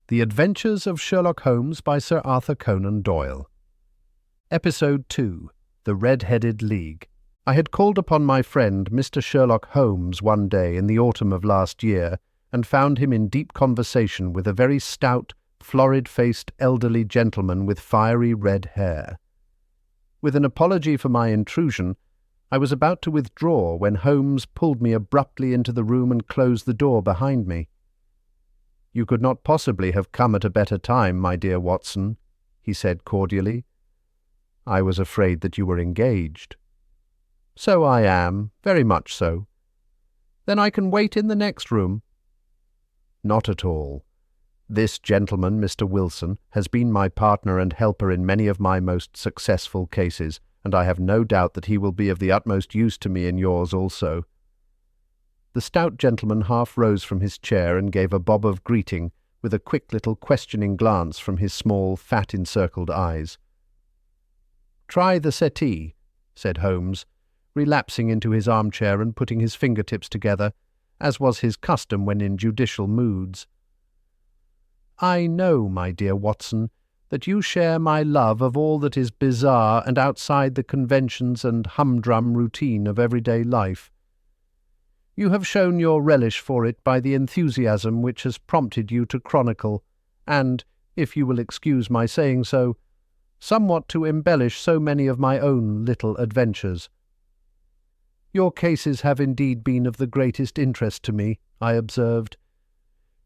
The Adventures of Sherlock Holmes by Sir Arthur Conan Doyle. Episode 2. The Red-Headed League. I had called upon my friend Mr. Sherlock Holmes one day in the autumn of last year, and found him in deep conversation with a very stout, florid-faced elderly gentleman with fiery red hair. With an apology for my intrusion, I was about to withdraw when Holmes pulled me abruptly into the room and closed the door behind me. "You could not possibly have come at a better time, my dear Watson," he said cordially. "I was afraid that you were engaged." "So I am, very much so." "Then I can wait in the next room." "Not at all. This gentleman, Mr. Wilson, has been my partner and helper in many of my most successful cases, and I have no doubt that he will be of the utmost use to me in yours also." The stout gentleman half rose from his chair and gave a bob of greeting, with a quick little questioning glance from his small, fat-encircled eyes. "Try the settee," said Holmes, relapsing into his armchair and putting his fingertips together, as was his custom when in judicial moods. "I know, my dear Watson, that you share my love of all that is bizarre and outside the conventions and humdrum routine of everyday life. You have shown your relish for it by the enthusiasm which has prompted you to chronicle, and, if you will excuse my saying so, somewhat to embellish so many of my own little adventures. Your cases have indeed been of the greatest interest to me," I observed.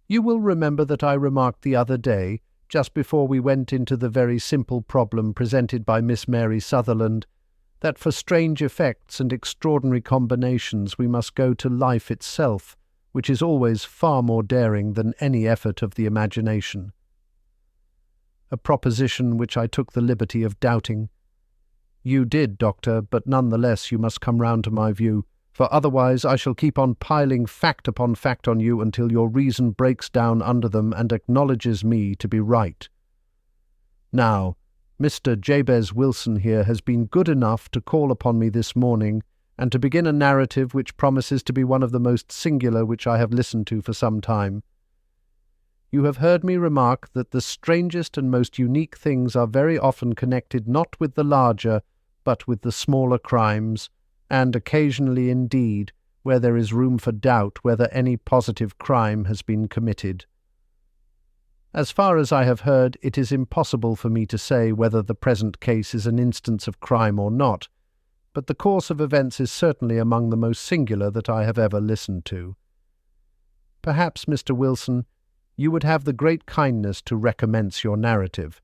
"You will remember that I remarked the other day, just before we went into the very simple problem presented by Miss Mary Sutherland, that for strange effects and extraordinary combinations we must go to life itself, which is always far more daring than any effort of the imagination. A proposition which I took the liberty of doubting. You did, Doctor, but none the less you must come round to my view, for otherwise I shall keep on piling fact upon fact on you until your reason breaks down under them and acknowledges me to be right. Now, Mr. Jabez Wilson here has been good enough to call upon me this morning and to begin a narrative which promises to be one of the most singular which I have listened to for some time. You have heard me remark that the strangest and most unique things are very often connected not with the larger, but with the smaller crimes, and occasionally indeed where there is room for doubt whether any positive crime has been committed. As far as I have heard, it is impossible for me to say whether the present case is an instance of crime or not, but the course of events is certainly among the most singular that I have ever listened to. Perhaps, Mr. Wilson, you would have the great kindness to recommence your narrative.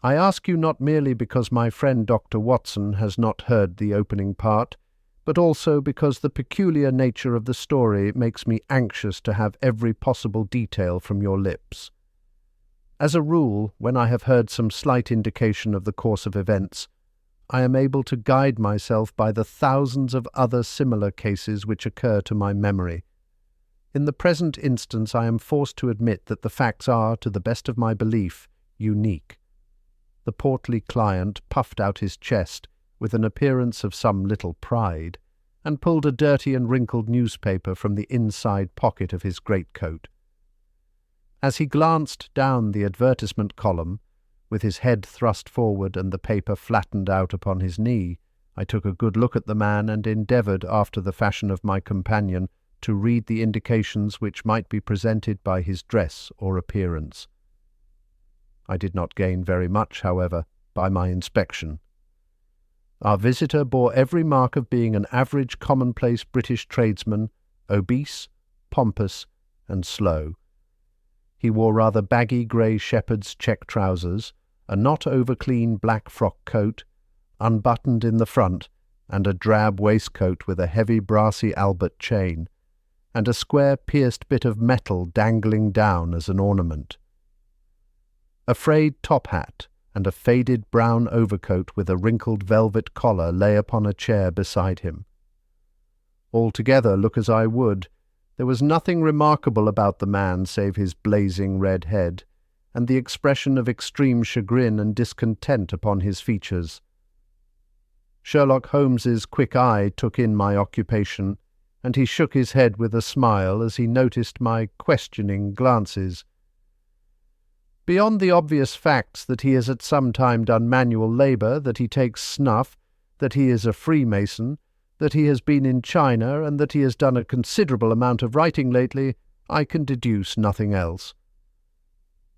I ask you not merely because my friend Dr. Watson has not heard the opening part, but also because the peculiar nature of the story makes me anxious to have every possible detail from your lips. As a rule, when I have heard some slight indication of the course of events, I am able to guide myself by the thousands of other similar cases which occur to my memory. In the present instance I am forced to admit that the facts are, to the best of my belief, unique. The portly client puffed out his chest with an appearance of some little pride, and pulled a dirty and wrinkled newspaper from the inside pocket of his greatcoat. As he glanced down the advertisement column, with his head thrust forward and the paper flattened out upon his knee, I took a good look at the man and endeavoured, after the fashion of my companion, to read the indications which might be presented by his dress or appearance. I did not gain very much, however, by my inspection. Our visitor bore every mark of being an average commonplace British tradesman, obese, pompous, and slow. He wore rather baggy grey shepherd's check trousers, a not over-clean black frock coat, unbuttoned in the front, and a drab waistcoat with a heavy brassy Albert chain, and a square pierced bit of metal dangling down as an ornament. A frayed top hat and a faded brown overcoat with a wrinkled velvet collar lay upon a chair beside him. Altogether, look as I would, there was nothing remarkable about the man save his blazing red head, and the expression of extreme chagrin and discontent upon his features. Sherlock Holmes's quick eye took in my occupation, and he shook his head with a smile as he noticed my questioning glances. Beyond the obvious facts that he has at some time done manual labour, that he takes snuff, that he is a Freemason, that he has been in China, and that he has done a considerable amount of writing lately, I can deduce nothing else."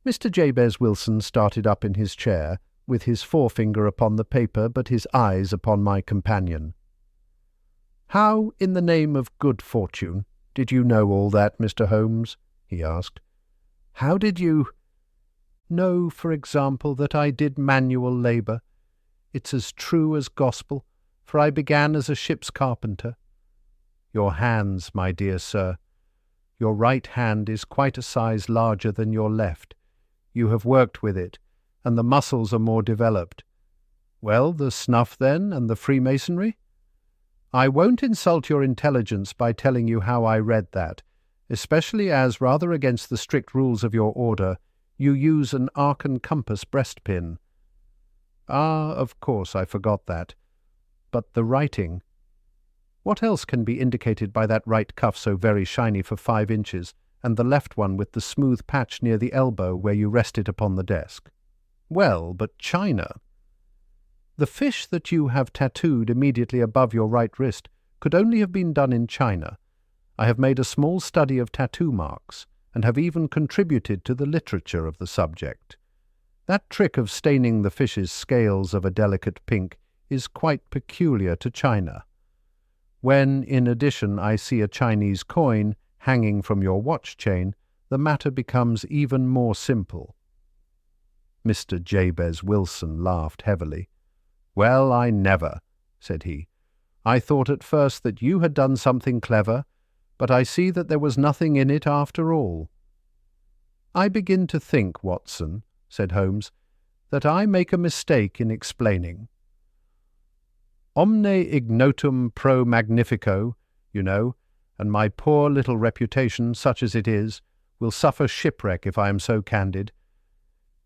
Mr. Jabez Wilson started up in his chair, with his forefinger upon the paper but his eyes upon my companion. "How, in the name of good fortune, did you know all that, Mr. Holmes?" he asked. "How did you know, for example, that I did manual labour? It's as true as gospel, for I began as a ship's carpenter. Your hands, my dear sir. Your right hand is quite a size larger than your left. You have worked with it, and the muscles are more developed. Well, the snuff, then, and the Freemasonry? I won't insult your intelligence by telling you how I read that, especially as, rather against the strict rules of your order, you use an arc and compass breastpin. Ah, of course, I forgot that. But the writing. What else can be indicated by that right cuff so very shiny for 5 inches, and the left one with the smooth patch near the elbow where you rest it upon the desk? Well, but China. The fish that you have tattooed immediately above your right wrist could only have been done in China. I have made a small study of tattoo marks, and have even contributed to the literature of the subject. That trick of staining the fish's scales of a delicate pink is quite peculiar to China. When, in addition, I see a Chinese coin hanging from your watch chain, the matter becomes even more simple." Mr. Jabez Wilson laughed heavily. "Well, I never," said he. "I thought at first that you had done something clever, but I see that there was nothing in it after all." "I begin to think, Watson," said Holmes, "that I make a mistake in explaining. Omne ignotum pro magnifico, you know, and my poor little reputation, such as it is, will suffer shipwreck if I am so candid.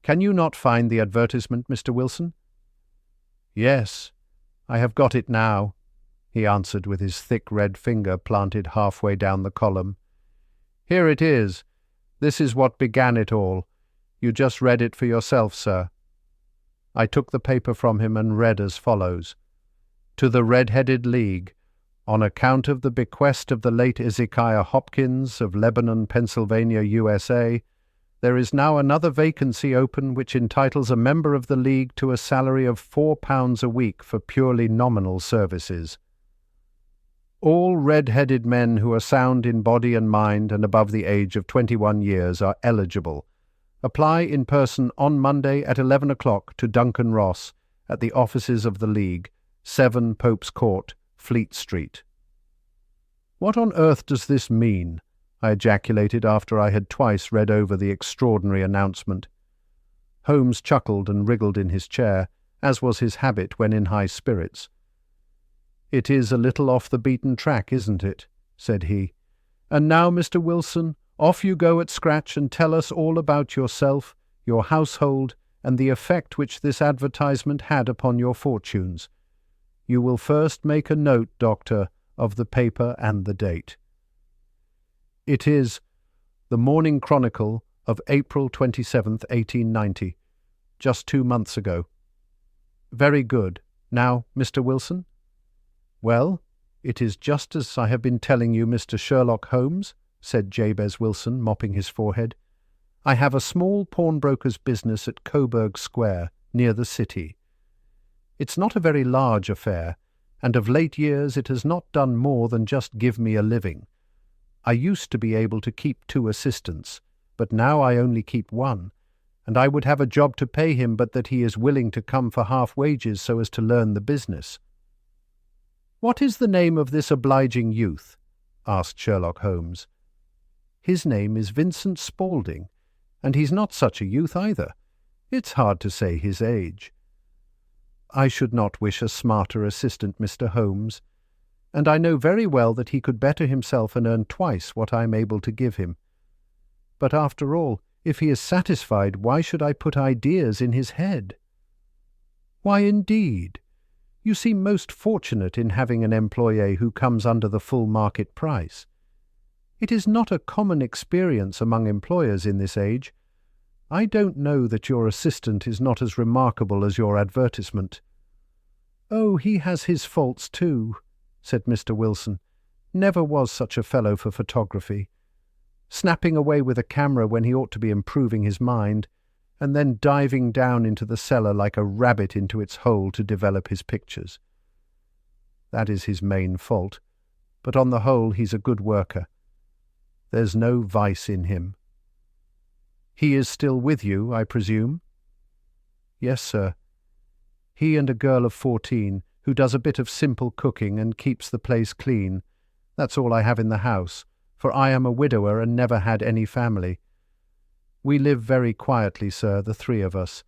Can you not find the advertisement, Mr. Wilson?" "Yes, I have got it now," he answered with his thick red finger planted halfway down the column. "Here it is. This is what began it all. You just read it for yourself, sir." I took the paper from him and read as follows. "To the Red-Headed League, on account of the bequest of the late Ezekiah Hopkins of Lebanon, Pennsylvania, USA, there is now another vacancy open which entitles a member of the League to a salary of £4 a week for purely nominal services. All red-headed men who are sound in body and mind and above the age of 21 years are eligible. Apply in person on Monday at 11 o'clock to Duncan Ross at the offices of the League, 7 Pope's Court, Fleet Street." "What on earth does this mean?" I ejaculated after I had twice read over the extraordinary announcement. Holmes chuckled and wriggled in his chair, as was his habit when in high spirits. "It is a little off the beaten track, isn't it?" said he. "And now, Mr. Wilson, off you go at scratch and tell us all about yourself, your household, and the effect which this advertisement had upon your fortunes. You will first make a note, Doctor, of the paper and the date." "It is the Morning Chronicle of April 27th, 1890, just 2 months ago." "Very good. Now, Mr. Wilson?" "Well, it is just as I have been telling you, Mr. Sherlock Holmes," said Jabez Wilson, mopping his forehead. "I have a small pawnbroker's business at Coburg Square, near the city. It's not a very large affair, and of late years it has not done more than just give me a living. I used to be able to keep 2 assistants, but now I only keep 1, and I would have a job to pay him but that he is willing to come for half wages so as to learn the business." "What is the name of this obliging youth?" asked Sherlock Holmes. "His name is Vincent Spaulding, and he's not such a youth either. It's hard to say his age." "I should not wish a smarter assistant, Mr. Holmes, and I know very well that he could better himself and earn twice what I am able to give him. But after all, if he is satisfied, why should I put ideas in his head?" "Why, indeed? You seem most fortunate in having an employé who comes under the full market price. It is not a common experience among employers in this age. I don't know that your assistant is not as remarkable as your advertisement." "Oh, he has his faults too," said Mr. Wilson. "Never was such a fellow for photography. Snapping away with a camera when he ought to be improving his mind, and then diving down into the cellar like a rabbit into its hole to develop his pictures. That is his main fault, but on the whole he's a good worker. There's no vice in him." "He is still with you, I presume?" "Yes, sir. He and a girl of 14, who does a bit of simple cooking and keeps the place clean. That's all I have in the house, for I am a widower and never had any family. We live very quietly, sir, the three of us,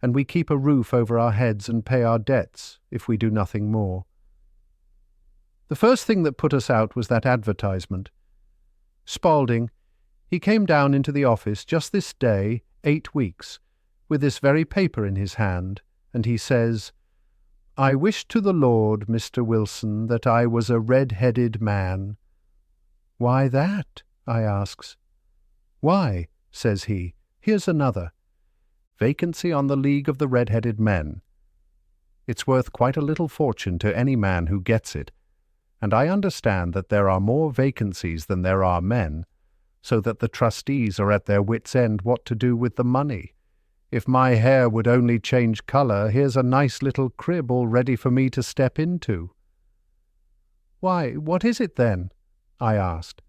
and we keep a roof over our heads and pay our debts, if we do nothing more." The first thing that put us out was that advertisement. Spaulding, he came down into the office just this day, 8 weeks, with this very paper in his hand, and he says, "I wish to the Lord, Mr. Wilson, that I was a red-headed man." "Why that?" I asks. "Why," says he, "here's another. Vacancy on the League of the Red-Headed Men. It's worth quite a little fortune to any man who gets it, and I understand that there are more vacancies than there are men, so that the trustees are at their wits' end what to do with the money. If my hair would only change colour, here's a nice little crib all ready for me to step into." "Why, what is it then?" I asked.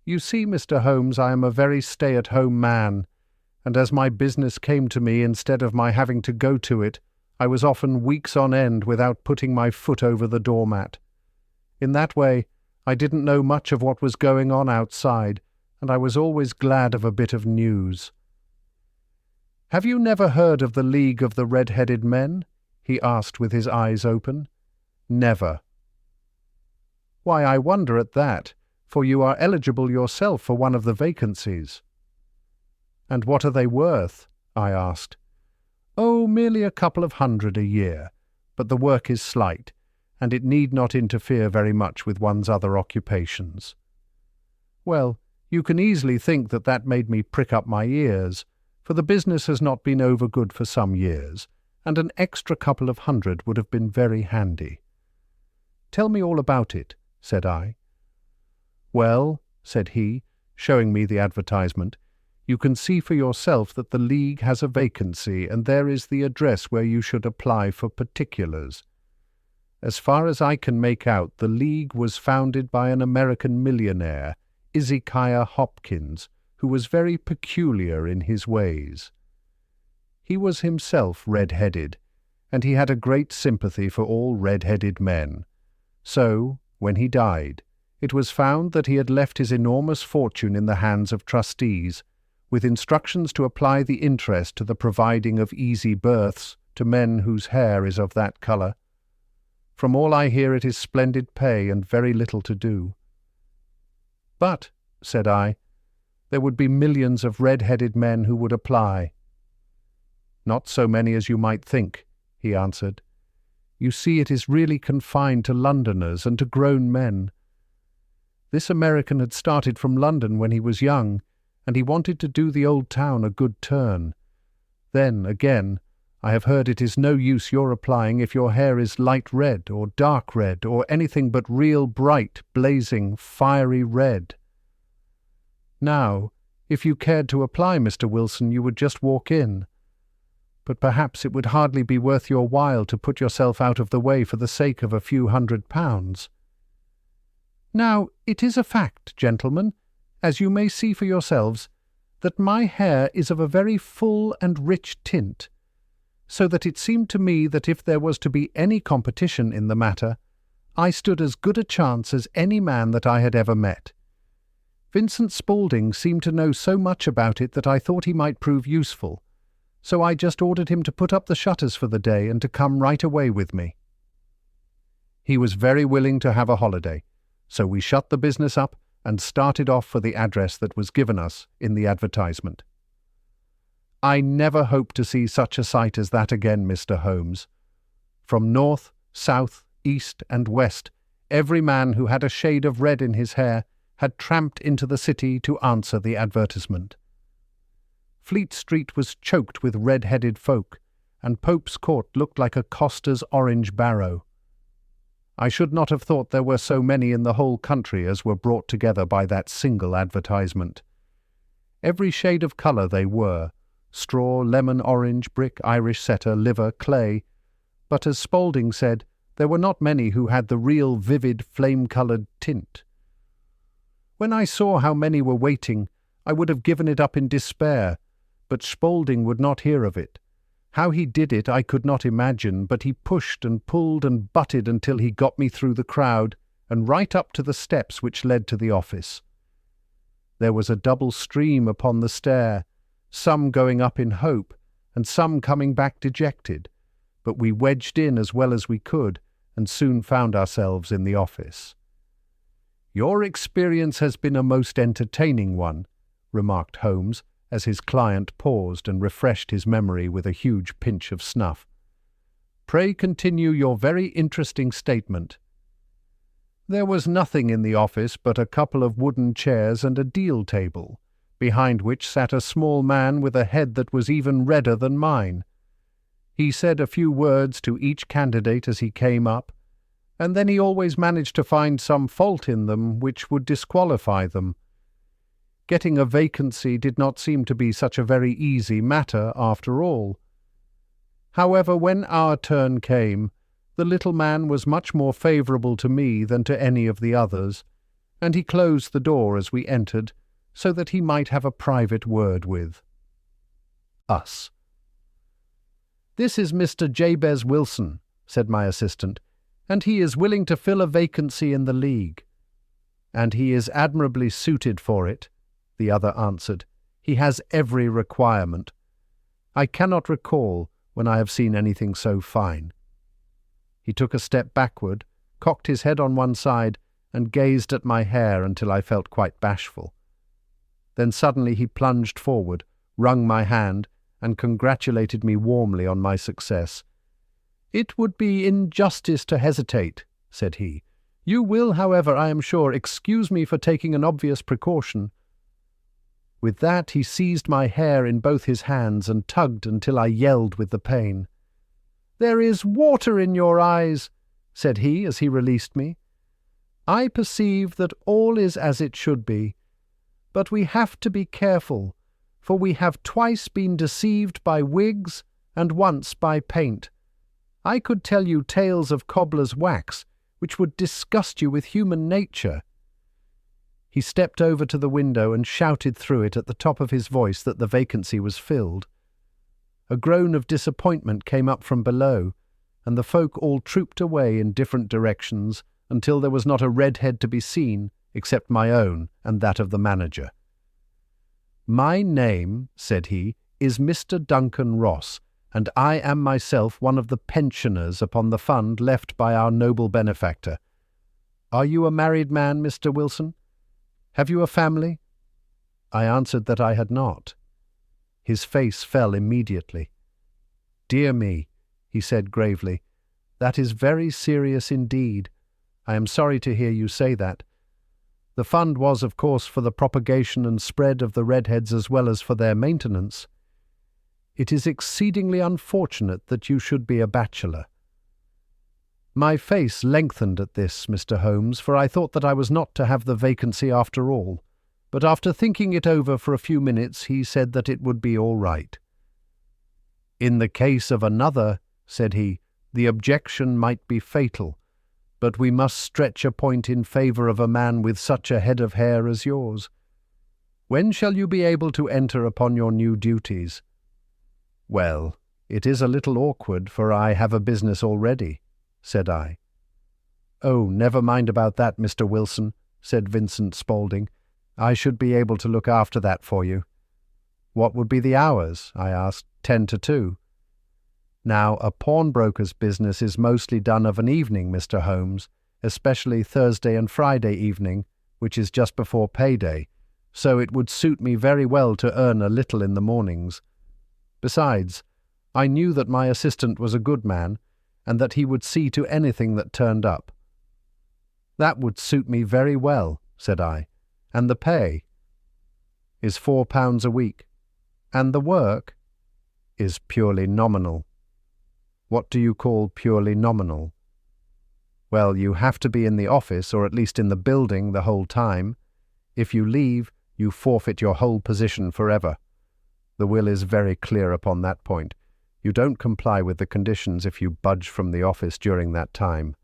"You see, Mr. Holmes, I am a very stay-at-home man, and as my business came to me instead of my having to go to it, I was often weeks on end without putting my foot over the doormat. In that way, I didn't know much of what was going on outside, and I was always glad of a bit of news." "Have you never heard of the League of the Red-Headed Men?" he asked with his eyes open. "Never." "Why, I wonder at that, for you are eligible yourself for one of the vacancies." "And what are they worth?" I asked. "Oh, merely a couple of hundred a year, but the work is slight, and it need not interfere very much with one's other occupations." Well, you can easily think that that made me prick up my ears, for the business has not been over good for some years, and an extra couple of hundred would have been very handy. "Tell me all about it," said I. "Well," said he, showing me the advertisement, "you can see for yourself that the League has a vacancy, and there is the address where you should apply for particulars. As far as I can make out, the League was founded by an American millionaire, Ezekiah Hopkins, who was very peculiar in his ways. He was himself red-headed, and he had a great sympathy for all red-headed men. So, when he died, it was found that he had left his enormous fortune in the hands of trustees, with instructions to apply the interest to the providing of easy berths to men whose hair is of that colour. From all I hear, it is splendid pay and very little to do." "But," said I, "there would be millions of red-headed men who would apply." "Not so many as you might think," he answered. "You see, it is really confined to Londoners and to grown men. This American had started from London when he was young, and he wanted to do the old town a good turn. Then, again, I have heard it is no use your applying if your hair is light red or dark red or anything but real bright, blazing, fiery red. Now, if you cared to apply, Mr. Wilson, you would just walk in. But perhaps it would hardly be worth your while to put yourself out of the way for the sake of a few £100. Now, it is a fact, gentlemen, as you may see for yourselves, that my hair is of a very full and rich tint, so that it seemed to me that if there was to be any competition in the matter, I stood as good a chance as any man that I had ever met. Vincent Spaulding seemed to know so much about it that I thought he might prove useful, so I just ordered him to put up the shutters for the day and to come right away with me. He was very willing to have a holiday, so we shut the business up and started off for the address that was given us in the advertisement. I never hope to see such a sight as that again, Mr. Holmes. From north, south, east, and west, every man who had a shade of red in his hair had tramped into the city to answer the advertisement. Fleet Street was choked with red-headed folk, and Pope's Court looked like a coster's orange barrow. I should not have thought there were so many in the whole country as were brought together by that single advertisement. Every shade of colour they were, straw, lemon, orange, brick, Irish setter, liver, clay, but as Spaulding said, there were not many who had the real vivid flame-coloured tint. When I saw how many were waiting, I would have given it up in despair, but Spaulding would not hear of it. How he did it I could not imagine, but he pushed and pulled and butted until he got me through the crowd and right up to the steps which led to the office. There was a double stream upon the stair, some going up in hope and some coming back dejected, but we wedged in as well as we could and soon found ourselves in the office. "Your experience has been a most entertaining one," remarked Holmes, as his client paused and refreshed his memory with a huge pinch of snuff. "Pray continue your very interesting statement." There was nothing in the office but a couple of wooden chairs and a deal table, behind which sat a small man with a head that was even redder than mine. He said a few words to each candidate as he came up, and then he always managed to find some fault in them which would disqualify them. Getting a vacancy did not seem to be such a very easy matter after all. However, when our turn came, the little man was much more favourable to me than to any of the others, and he closed the door as we entered, so that he might have a private word with us. "This is Mr. Jabez Wilson," said my assistant, "and he is willing to fill a vacancy in the League." "And he is admirably suited for it," the other answered. "He has every requirement. I cannot recall when I have seen anything so fine." He took a step backward, cocked his head on one side, and gazed at my hair until I felt quite bashful. Then suddenly he plunged forward, wrung my hand, and congratulated me warmly on my success. "It would be injustice to hesitate," said he. "You will, however, I am sure, excuse me for taking an obvious precaution." With that he seized my hair in both his hands and tugged until I yelled with the pain. "There is water in your eyes," said he as he released me. "I perceive that all is as it should be, but we have to be careful, for we have twice been deceived by wigs and once by paint. I could tell you tales of cobbler's wax, which would disgust you with human nature." He stepped over to the window and shouted through it at the top of his voice that the vacancy was filled. A groan of disappointment came up from below, and the folk all trooped away in different directions until there was not a red head to be seen except my own and that of the manager. "My name," said he, "is Mr. Duncan Ross, and I am myself one of the pensioners upon the fund left by our noble benefactor. Are you a married man, Mr. Wilson? Have you a family?" I answered that I had not. His face fell immediately. "Dear me," he said gravely, "that is very serious indeed. I am sorry to hear you say that. The fund was, of course, for the propagation and spread of the redheads as well as for their maintenance. It is exceedingly unfortunate that you should be a bachelor." My face lengthened at this, Mr. Holmes, for I thought that I was not to have the vacancy after all, but after thinking it over for a few minutes he said that it would be all right. "In the case of another," said he, "the objection might be fatal, but we must stretch a point in favour of a man with such a head of hair as yours. When shall you be able to enter upon your new duties?" "Well, it is a little awkward, for I have a business already," said I. "Oh, never mind about that, Mr. Wilson," said Vincent Spaulding. "I should be able to look after that for you." "What would be the hours?" I asked. 10 to 2. "Now, a pawnbroker's business is mostly done of an evening, Mr. Holmes, especially Thursday and Friday evening, which is just before payday, so it would suit me very well to earn a little in the mornings. Besides, I knew that my assistant was a good man, and that he would see to anything that turned up." "That would suit me very well," said I. "And the pay?" "Is £4 a week." And the work is purely nominal. What do you call purely nominal? Well, you have to be in the office, or at least in the building, the whole time. If you leave, you forfeit your whole position forever. The will is very clear upon that point. You don't comply with the conditions if you budge from the office during that time.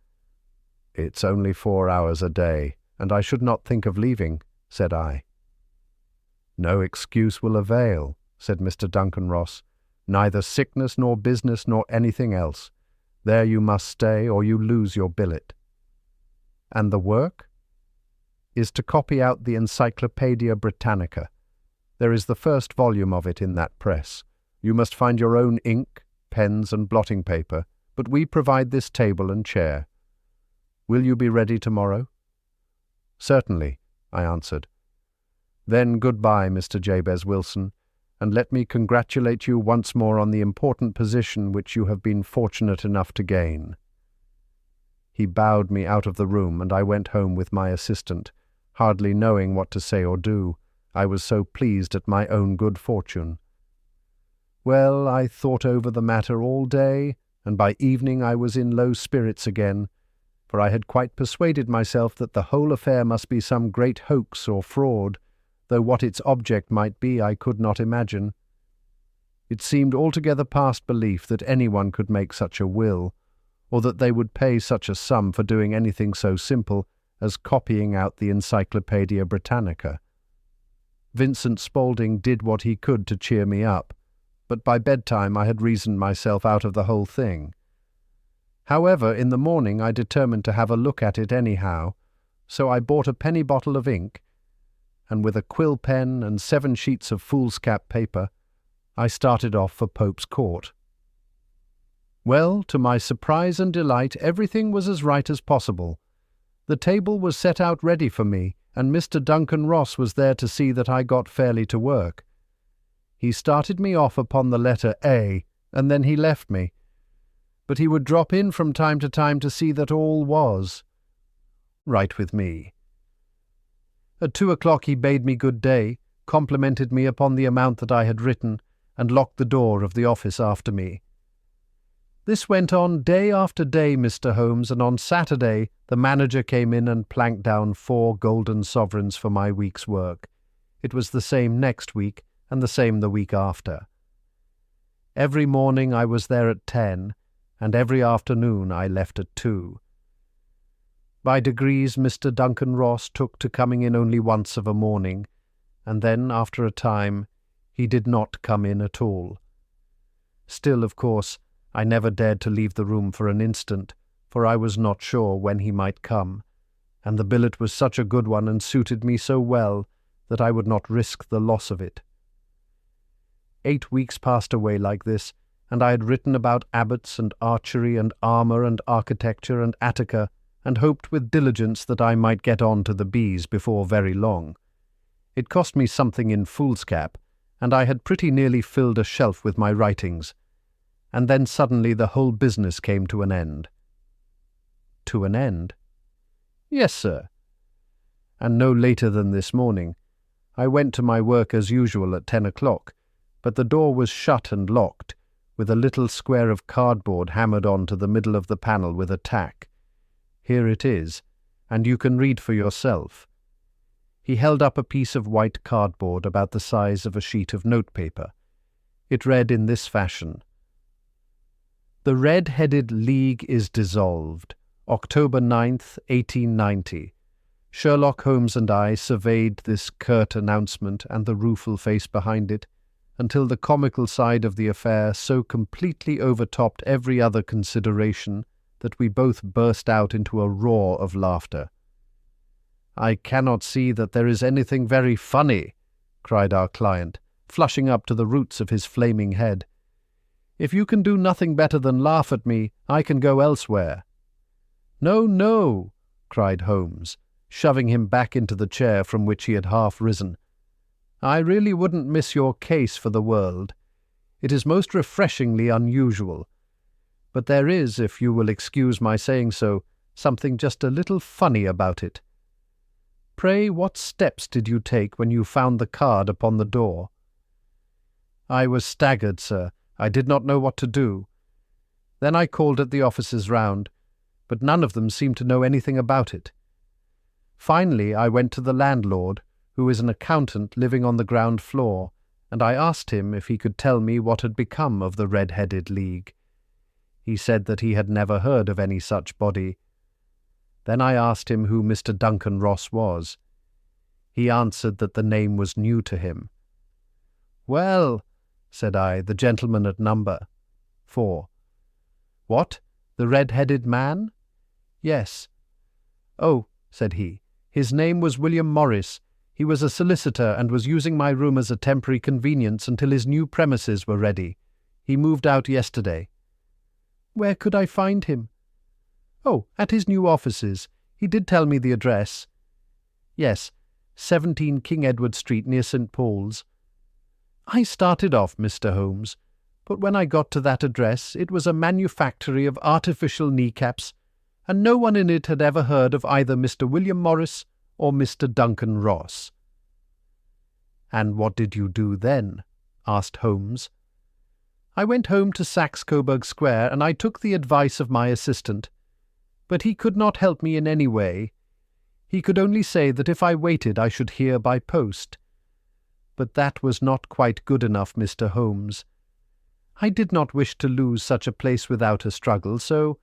It's only 4 hours a day, and I should not think of leaving, said I. No excuse will avail, said Mr. Duncan Ross. Neither sickness nor business nor anything else. There you must stay, or you lose your billet. And the work is to copy out the Encyclopaedia Britannica. There is the first volume of it in that press. You must find your own ink, pens and blotting paper, but we provide this table and chair. Will you be ready tomorrow? Certainly, I answered. Then goodbye, Mr. Jabez Wilson, and let me congratulate you once more on the important position which you have been fortunate enough to gain. He bowed me out of the room, and I went home with my assistant, hardly knowing what to say or do. I was so pleased at my own good fortune. Well, I thought over the matter all day, and by evening I was in low spirits again, for I had quite persuaded myself that the whole affair must be some great hoax or fraud, though what its object might be I could not imagine. It seemed altogether past belief that anyone could make such a will, or that they would pay such a sum for doing anything so simple as copying out the Encyclopaedia Britannica. Vincent Spaulding did what he could to cheer me up, but by bedtime I had reasoned myself out of the whole thing. However, in the morning I determined to have a look at it anyhow, so I bought a penny bottle of ink, and with a quill pen and 7 sheets of foolscap paper, I started off for Pope's Court. Well, to my surprise and delight, everything was as right as possible. The table was set out ready for me, and Mr. Duncan Ross was there to see that I got fairly to work. He started me off upon the letter A, and then he left me. But he would drop in from time to see that all was right with me. At 2 o'clock he bade me good day, complimented me upon the amount that I had written, and locked the door of the office after me. This went on day after day, Mr. Holmes, and on Saturday the manager came in and planked down 4 golden sovereigns for my week's work. It was the same next week, and the same the week after. Every morning I was there at 10, and every afternoon I left at 2. By degrees Mr. Duncan Ross took to coming in only once of a morning, and then, after a time, he did not come in at all. Still, of course, I never dared to leave the room for an instant, for I was not sure when he might come, and the billet was such a good one and suited me so well that I would not risk the loss of it. 8 weeks passed away like this, and I had written about abbots and archery and armour and architecture and Attica, and hoped with diligence that I might get on to the bees before very long. It cost me something in foolscap, and I had pretty nearly filled a shelf with my writings. And then suddenly the whole business came to an end. To an end? Yes, sir. And no later than this morning. I went to my work as usual at 10 o'clock, but the door was shut and locked, with a little square of cardboard hammered on to the middle of the panel with a tack. Here it is, and you can read for yourself. He held up a piece of white cardboard about the size of a sheet of notepaper. It read in this fashion: The Red-Headed League is dissolved. October 9th, 1890. Sherlock Holmes and I surveyed this curt announcement and the rueful face behind it, until the comical side of the affair so completely overtopped every other consideration that we both burst out into a roar of laughter. "I cannot see that there is anything very funny," cried our client, flushing up to the roots of his flaming head. "If you can do nothing better than laugh at me, I can go elsewhere." "No, no," cried Holmes, shoving him back into the chair from which he had half risen. "I really wouldn't miss your case for the world. It is most refreshingly unusual. But there is, if you will excuse my saying so, something just a little funny about it. Pray, what steps did you take when you found the card upon the door?" I was staggered, sir. I did not know what to do. Then I called at the offices round, but none of them seemed to know anything about it. Finally, I went to the landlord, who is an accountant living on the ground floor, and I asked him if he could tell me what had become of the Red-Headed League. He said that he had never heard of any such body. Then I asked him who Mr. Duncan Ross was. He answered that the name was new to him. "Well," said I, "the gentleman at number 4. "What, the red-headed man?" "Yes." "Oh," said he, "his name was William Morris. He was a solicitor and was using my room as a temporary convenience until his new premises were ready. He moved out yesterday." "Where could I find him?" "Oh, at his new offices. He did tell me the address." "Yes, 17 King Edward Street near St. Paul's." I started off, Mr. Holmes, but when I got to that address it was a manufactory of artificial kneecaps, and no one in it had ever heard of either Mr. William Morris or Mr. Duncan Ross. "And what did you do then?" asked Holmes. "I went home to Saxe-Coburg Square, and I took the advice of my assistant. But he could not help me in any way. He could only say that if I waited I should hear by post. But that was not quite good enough, Mr. Holmes. I did not wish to lose such a place without a struggle, so,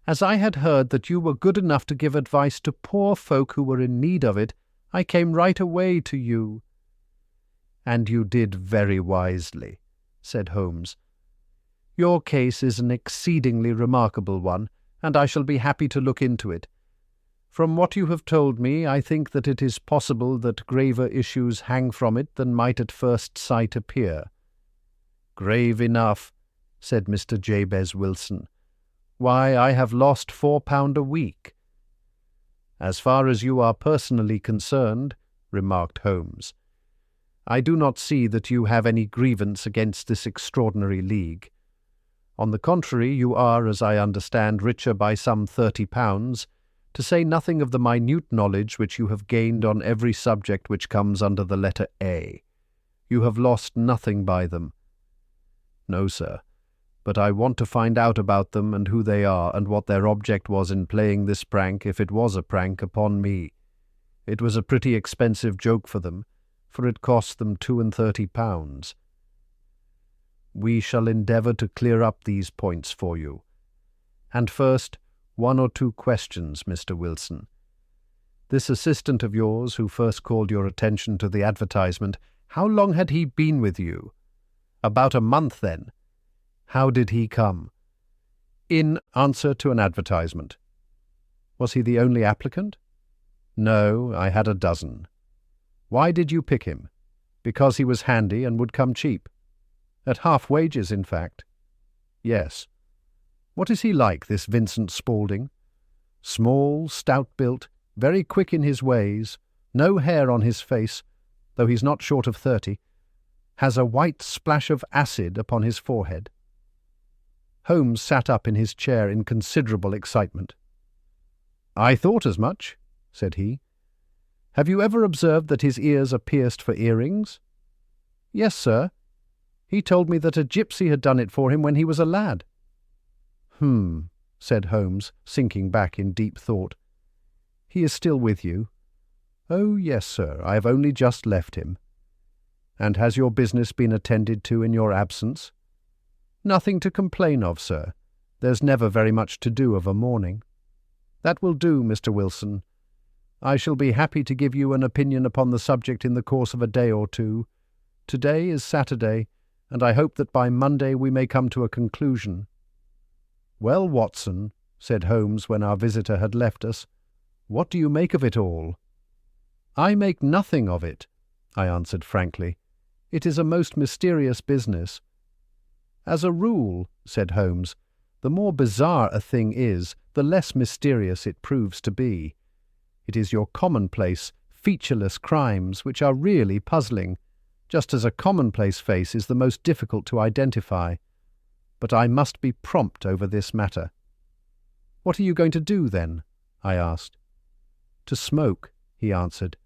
as I had heard that you were good enough to give advice to poor folk who were in need of it, I came right away to you." "And you did very wisely," said Holmes. "Your case is an exceedingly remarkable one, and I shall be happy to look into it. From what you have told me, I think that it is possible that graver issues hang from it than might at first sight appear." "Grave enough," said Mr. Jabez Wilson. "Why, I have lost £4 a week." "As far as you are personally concerned," remarked Holmes, "I do not see that you have any grievance against this extraordinary league. On the contrary, you are, as I understand, richer by some £30, to say nothing of the minute knowledge which you have gained on every subject which comes under the letter A. You have lost nothing by them." "No, sir, but I want to find out about them and who they are and what their object was in playing this prank, if it was a prank, upon me. It was a pretty expensive joke for them, for it cost them £32. "We shall endeavour to clear up these points for you. And first, 1 or 2 questions, Mr. Wilson. This assistant of yours who first called your attention to the advertisement, how long had he been with you?" "About a month, then." "How did he come?" "In answer to an advertisement." "Was he the only applicant?" "No, I had a dozen." "Why did you pick him?" "Because he was handy and would come cheap." "At half wages, in fact." "Yes." "What is he like, this Vincent Spaulding?" "Small, stout-built, very quick in his ways, no hair on his face, though he's not short of 30, has a white splash of acid upon his forehead." Holmes sat up in his chair in considerable excitement. "I thought as much," said he. "Have you ever observed that his ears are pierced for earrings?" "Yes, sir. He told me that a gypsy had done it for him when he was a lad." Said Holmes, sinking back in deep thought. "He is still with you?" "Oh, yes, sir. I have only just left him." "And has your business been attended to in your absence?" "Nothing to complain of, sir. There's never very much to do of a morning." "That will do, Mr. Wilson. I shall be happy to give you an opinion upon the subject in the course of a day or two. Today is Saturday, and I hope that by Monday we may come to a conclusion." "Well, Watson," said Holmes when our visitor had left us, "what do you make of it all?" "I make nothing of it," I answered frankly. "It is a most mysterious business." "As a rule," said Holmes, "the more bizarre a thing is, the less mysterious it proves to be. It is your commonplace, featureless crimes which are really puzzling, just as a commonplace face is the most difficult to identify. But I must be prompt over this matter." "What are you going to do, then?" I asked. "To smoke," he answered.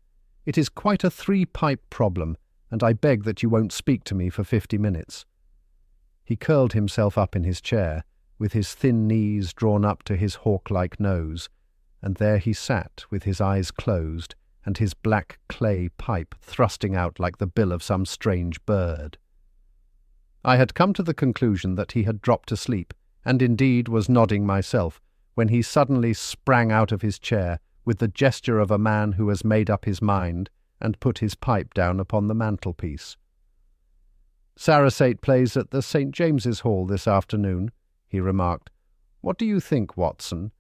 "It is quite a 3-pipe problem, and I beg that you won't speak to me for 50 minutes." He curled himself up in his chair, with his thin knees drawn up to his hawk-like nose, and there he sat with his eyes closed and his black clay pipe thrusting out like the bill of some strange bird. I had come to the conclusion that he had dropped asleep, and indeed was nodding myself, when he suddenly sprang out of his chair with the gesture of a man who has made up his mind and put his pipe down upon the mantelpiece. "Sarasate plays at the St. James's Hall this afternoon," he remarked. "What do you think, Watson?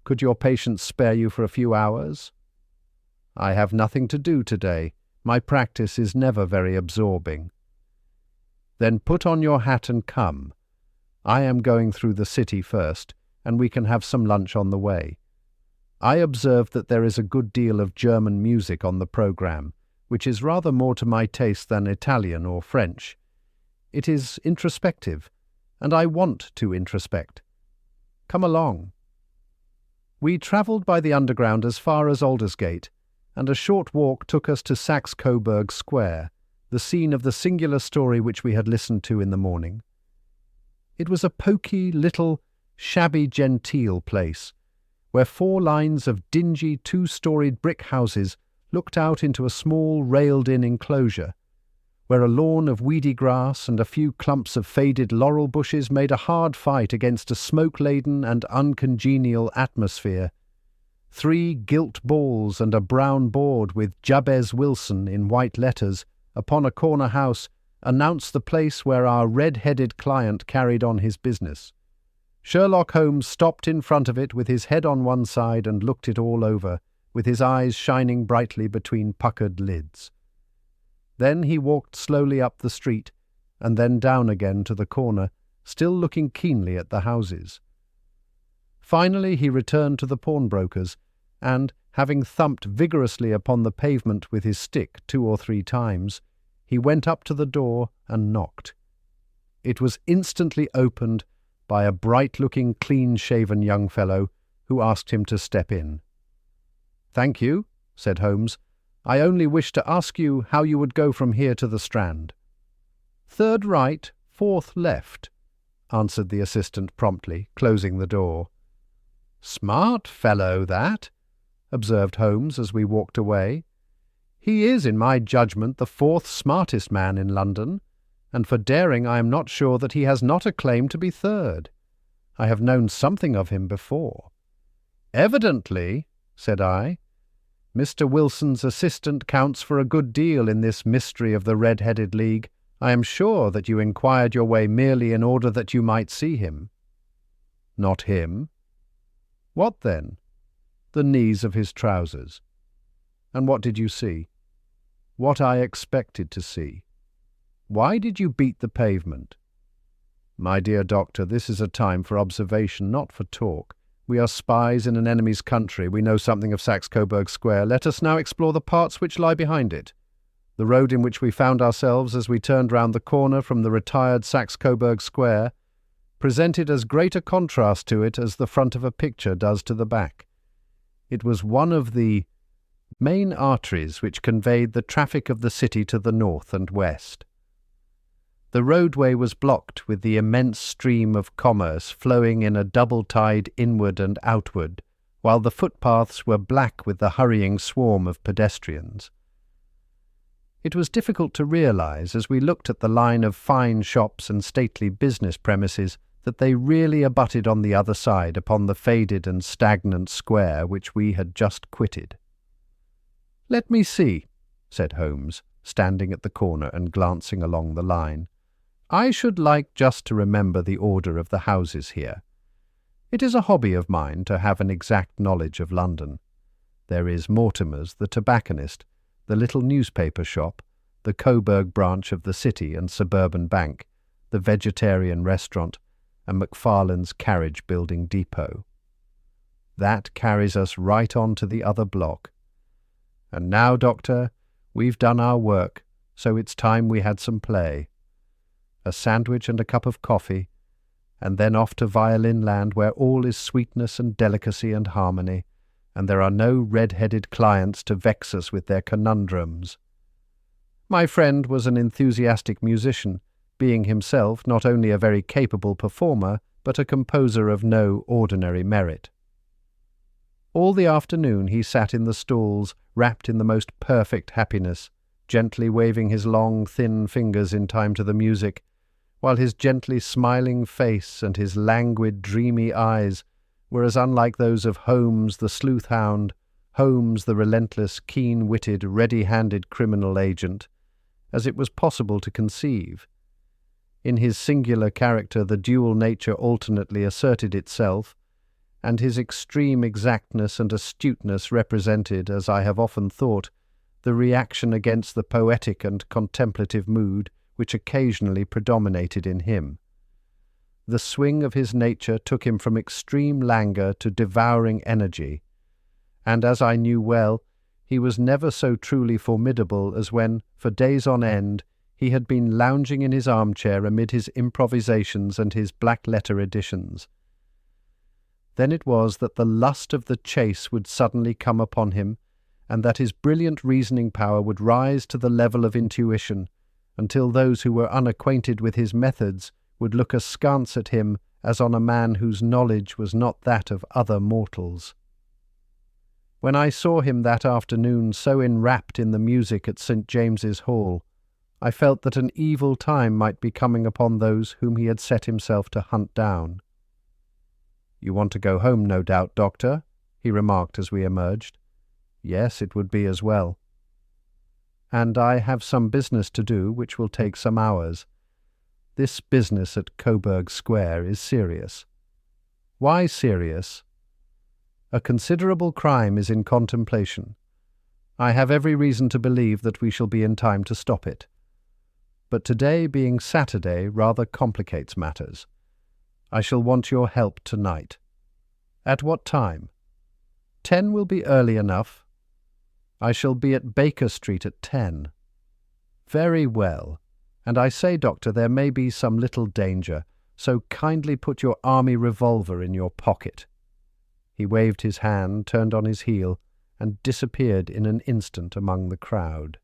Could your patient spare you for a few hours?" "I have nothing to do today. My practice is never very absorbing." "Then put on your hat and come. I am going through the city first, and we can have some lunch on the way. I observe that there is a good deal of German music on the programme, which is rather more to my taste than Italian or French. It is introspective, and I want to introspect. Come along." We travelled by the Underground as far as Aldersgate, and a short walk took us to Saxe-Coburg Square, the scene of the singular story which we had listened to in the morning. It was a poky, little, shabby-genteel place, where 4 lines of dingy 2-storied brick houses looked out into a small railed-in enclosure, where a lawn of weedy grass and a few clumps of faded laurel bushes made a hard fight against a smoke-laden and uncongenial atmosphere. 3 gilt balls and a brown board with Jabez Wilson in white letters upon a corner house announced the place where our red-headed client carried on his business. Sherlock Holmes stopped in front of it with his head on one side and looked it all over, with his eyes shining brightly between puckered lids. Then he walked slowly up the street, and then down again to the corner, still looking keenly at the houses. Finally he returned to the pawnbroker's, and, having thumped vigorously upon the pavement with his stick 2 or 3 times, he went up to the door and knocked. It was instantly opened by a bright-looking, clean-shaven young fellow who asked him to step in. "Thank you," said Holmes. "I only wished to ask you how you would go from here to the Strand." "3rd right, 4th left," answered the assistant promptly, closing the door. "Smart fellow, that," observed Holmes as we walked away. "He is, in my judgment, the 4th smartest man in London, and for daring I am not sure that he has not a claim to be 3rd. I have known something of him before." "Evidently," said I. "Mr. Wilson's assistant counts for a good deal in this mystery of the Red-Headed League. I am sure that you inquired your way merely in order that you might see him." "Not him." "What then?" "The knees of his trousers." "And what did you see?" "What I expected to see." "Why did you beat the pavement?" "My dear doctor, this is a time for observation, not for talk. We are spies in an enemy's country. We know something of Saxe-Coburg Square. Let us now explore the parts which lie behind it. The road in which we found ourselves as we turned round the corner from the retired Saxe-Coburg Square presented as great a contrast to it as the front of a picture does to the back. It was one of the main arteries which conveyed the traffic of the city to the north and west. The roadway was blocked with the immense stream of commerce flowing in a double tide inward and outward, while the footpaths were black with the hurrying swarm of pedestrians. It was difficult to realize, as we looked at the line of fine shops and stately business premises, that they really abutted on the other side upon the faded and stagnant square which we had just quitted. "Let me see," said Holmes, standing at the corner and glancing along the line. "I should like just to remember the order of the houses here. It is a hobby of mine to have an exact knowledge of London. There is Mortimer's, the tobacconist, the little newspaper shop, the Coburg branch of the City and Suburban Bank, the vegetarian restaurant, and Macfarlane's carriage-building depot. That carries us right on to the other block. And now, Doctor, we've done our work, so it's time we had some play. A sandwich and a cup of coffee, and then off to Violin Land, where all is sweetness and delicacy and harmony, and there are no red-headed clients to vex us with their conundrums." My friend was an enthusiastic musician, being himself not only a very capable performer, but a composer of no ordinary merit. All the afternoon he sat in the stalls, wrapped in the most perfect happiness, gently waving his long, thin fingers in time to the music, while his gently smiling face and his languid, dreamy eyes were as unlike those of Holmes the sleuth-hound, Holmes the relentless, keen-witted, ready-handed criminal agent, as it was possible to conceive. In his singular character the dual nature alternately asserted itself, and his extreme exactness and astuteness represented, as I have often thought, the reaction against the poetic and contemplative mood which occasionally predominated in him. The swing of his nature took him from extreme languor to devouring energy, and, as I knew well, he was never so truly formidable as when, for days on end, he had been lounging in his armchair amid his improvisations and his black-letter editions. Then it was that the lust of the chase would suddenly come upon him, and that his brilliant reasoning power would rise to the level of intuition, until those who were unacquainted with his methods would look askance at him as on a man whose knowledge was not that of other mortals. When I saw him that afternoon so enwrapped in the music at St. James's Hall, I felt that an evil time might be coming upon those whom he had set himself to hunt down. "You want to go home, no doubt, Doctor?" he remarked as we emerged. "Yes, it would be as well." "And I have some business to do which will take some hours. This business at Coburg Square is serious." "Why serious?" "A considerable crime is in contemplation. I have every reason to believe that we shall be in time to stop it. But today, being Saturday, rather complicates matters. I shall want your help tonight." "At what time?" 10 will be early enough." "I shall be at Baker Street at 10. "Very well. And I say, Doctor, there may be some little danger, so kindly put your army revolver in your pocket." He waved his hand, turned on his heel, and disappeared in an instant among the crowd.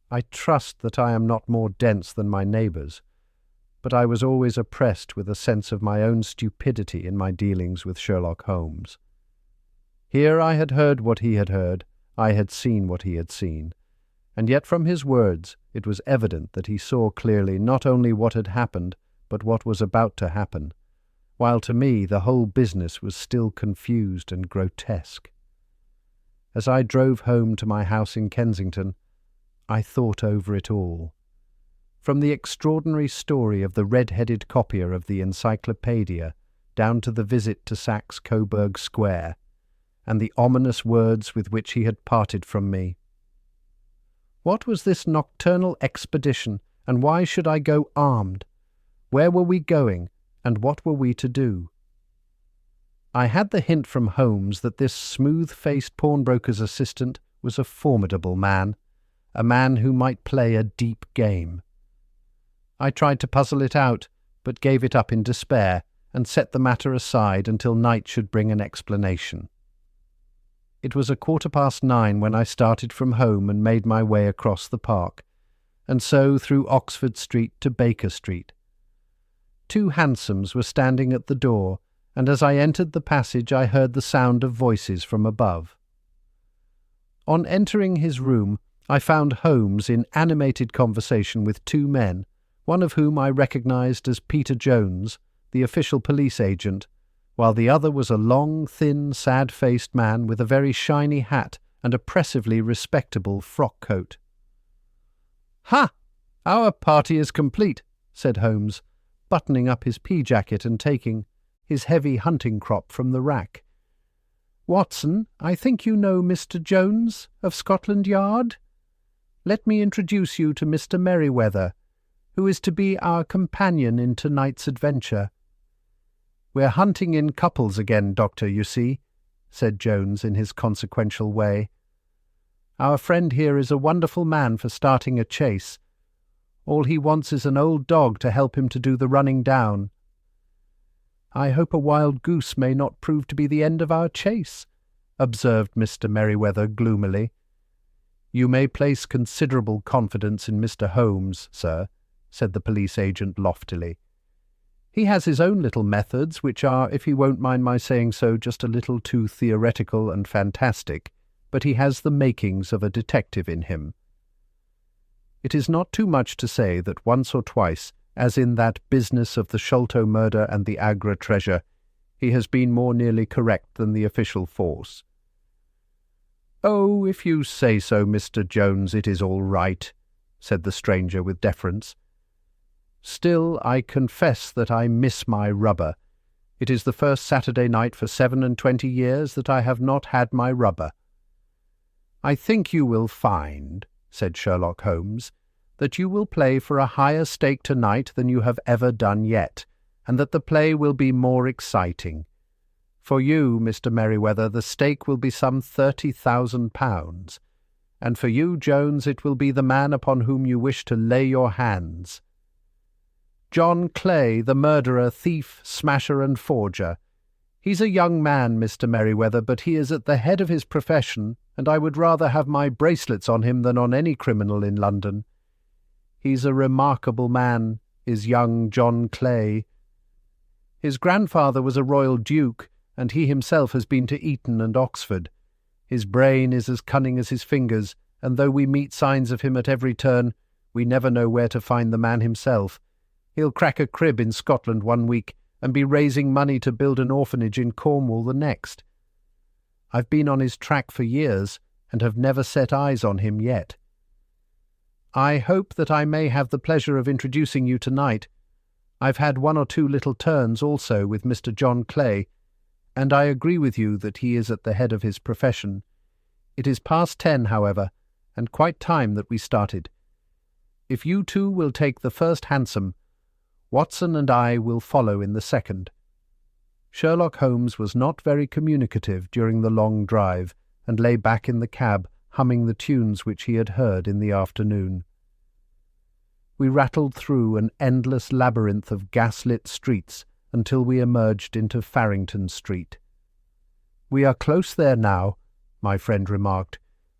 I trust that I am not more dense than my neighbours, but I was always oppressed with a sense of my own stupidity in my dealings with Sherlock Holmes. Here I had heard what he had heard, I had seen what he had seen, and yet from his words it was evident that he saw clearly not only what had happened, but what was about to happen, while to me the whole business was still confused and grotesque. As I drove home to my house in Kensington, I thought over it all. From the extraordinary story of the red-headed copier of the Encyclopaedia down to the visit to Saxe Coburg Square, and the ominous words with which he had parted from me. What was this nocturnal expedition, and why should I go armed? Where were we going, and what were we to do? I had the hint from Holmes that this smooth-faced pawnbroker's assistant was a formidable man, a man who might play a deep game. I tried to puzzle it out, but gave it up in despair, and set the matter aside until night should bring an explanation. It was 9:15 when I started from home and made my way across the park, and so through Oxford Street to Baker Street. 2 hansoms were standing at the door, and as I entered the passage I heard the sound of voices from above. On entering his room, I found Holmes in animated conversation with 2 men, one of whom I recognized as Peter Jones, the official police agent, while the other was a long, thin, sad-faced man with a very shiny hat and oppressively respectable frock-coat. "Ha! Our party is complete," said Holmes, buttoning up his pea-jacket and taking his heavy hunting crop from the rack. "Watson, I think you know Mr. Jones of Scotland Yard? Let me introduce you to Mr. Merryweather, who is to be our companion in tonight's adventure." "We're hunting in couples again, Doctor, you see," said Jones in his consequential way. "Our friend here is a wonderful man for starting a chase. All he wants is an old dog to help him to do the running down." "I hope a wild goose may not prove to be the end of our chase," observed Mr. Merryweather gloomily. "You may place considerable confidence in Mr. Holmes, sir," said the police agent loftily. "He has his own little methods, which are, if he won't mind my saying so, just a little too theoretical and fantastic, but he has the makings of a detective in him. It is not too much to say that once or twice, as in that business of the Sholto murder and the Agra treasure, he has been more nearly correct than the official force." "Oh, if you say so, Mr. Jones, it is all right," said the stranger with deference. "Still, I confess that I miss my rubber. It is the first Saturday night for 27 years that I have not had my rubber." "I think you will find," said Sherlock Holmes, "that you will play for a higher stake tonight than you have ever done yet, and that the play will be more exciting. For you, Mr. Merryweather, the stake will be some £30,000, and for you, Jones, it will be the man upon whom you wish to lay your hands. John Clay, the murderer, thief, smasher, and forger. He's a young man, Mr. Merryweather, but he is at the head of his profession, and I would rather have my bracelets on him than on any criminal in London. He's a remarkable man, is young John Clay. His grandfather was a royal duke, and he himself has been to Eton and Oxford. His brain is as cunning as his fingers, and though we meet signs of him at every turn, we never know where to find the man himself. He'll crack a crib in Scotland one week, and be raising money to build an orphanage in Cornwall the next. I've been on his track for years, and have never set eyes on him yet. I hope that I may have the pleasure of introducing you tonight. I've had one or two little turns also with Mr. John Clay, and I agree with you that he is at the head of his profession. It is past 10, however, and quite time that we started. If you two will take the first hansom, Watson and I will follow in the second." Sherlock Holmes was not very communicative during the long drive, and lay back in the cab, humming the tunes which he had heard in the afternoon. We rattled through an endless labyrinth of gas-lit streets until we emerged into Farrington Street. "We are close there now," my friend remarked.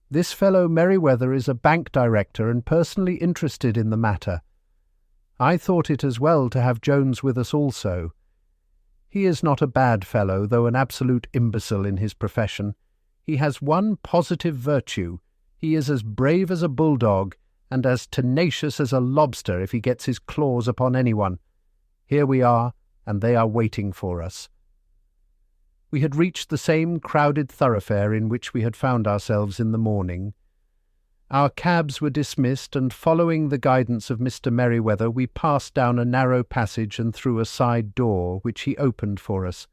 "This fellow Merryweather is a bank director and personally interested in the matter. I thought it as well to have Jones with us also. He is not a bad fellow, though an absolute imbecile in his profession. He has one positive virtue. He is as brave as a bulldog, and as tenacious as a lobster if he gets his claws upon anyone. Here we are, and they are waiting for us." We had reached the same crowded thoroughfare in which we had found ourselves in the morning. Our cabs were dismissed, and following the guidance of Mr. Merryweather, we passed down a narrow passage and through a side door, which he opened for us.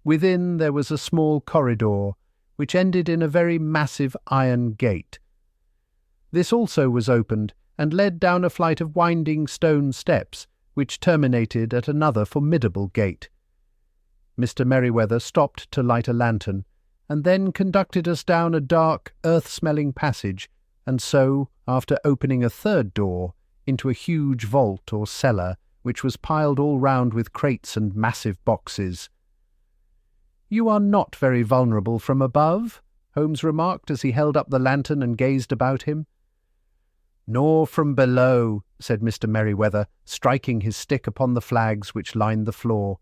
Within there was a small corridor, which ended in a very massive iron gate. This also was opened, and led down a flight of winding stone steps, which terminated at another formidable gate. Mr. Merryweather stopped to light a lantern, and then conducted us down a dark, earth-smelling passage, and so, after opening a third door, into a huge vault or cellar, which was piled all round with crates and massive boxes. "You are not very vulnerable from above," Holmes remarked as he held up the lantern and gazed about him. "Nor from below," said Mr. Merryweather, striking his stick upon the flags which lined the floor.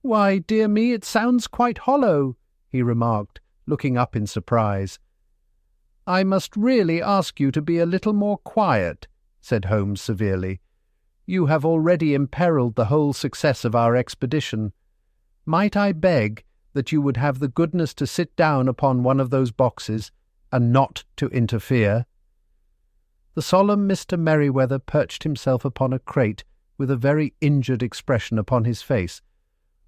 "Why, dear me, it sounds quite hollow," he remarked, looking up in surprise. "I must really ask you to be a little more quiet," said Holmes severely. "You have already imperilled the whole success of our expedition. Might I beg that you would have the goodness to sit down upon one of those boxes, and not to interfere?" The solemn Mr. Merryweather perched himself upon a crate with a very injured expression upon his face,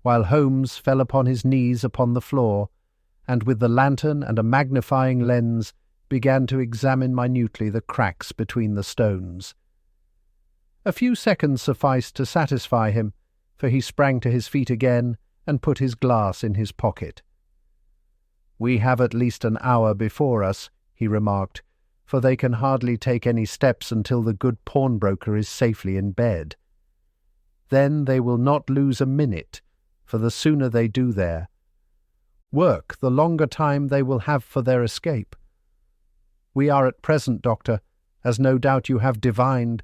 while Holmes fell upon his knees upon the floor, and with the lantern and a magnifying lens began to examine minutely the cracks between the stones. A few seconds sufficed to satisfy him, for he sprang to his feet again and put his glass in his pocket. "We have at least an hour before us," he remarked, "for they can hardly take any steps until the good pawnbroker is safely in bed. Then they will not lose a minute, for the sooner they do their work, the longer time they will have for their escape. We are at present, Doctor, as no doubt you have divined,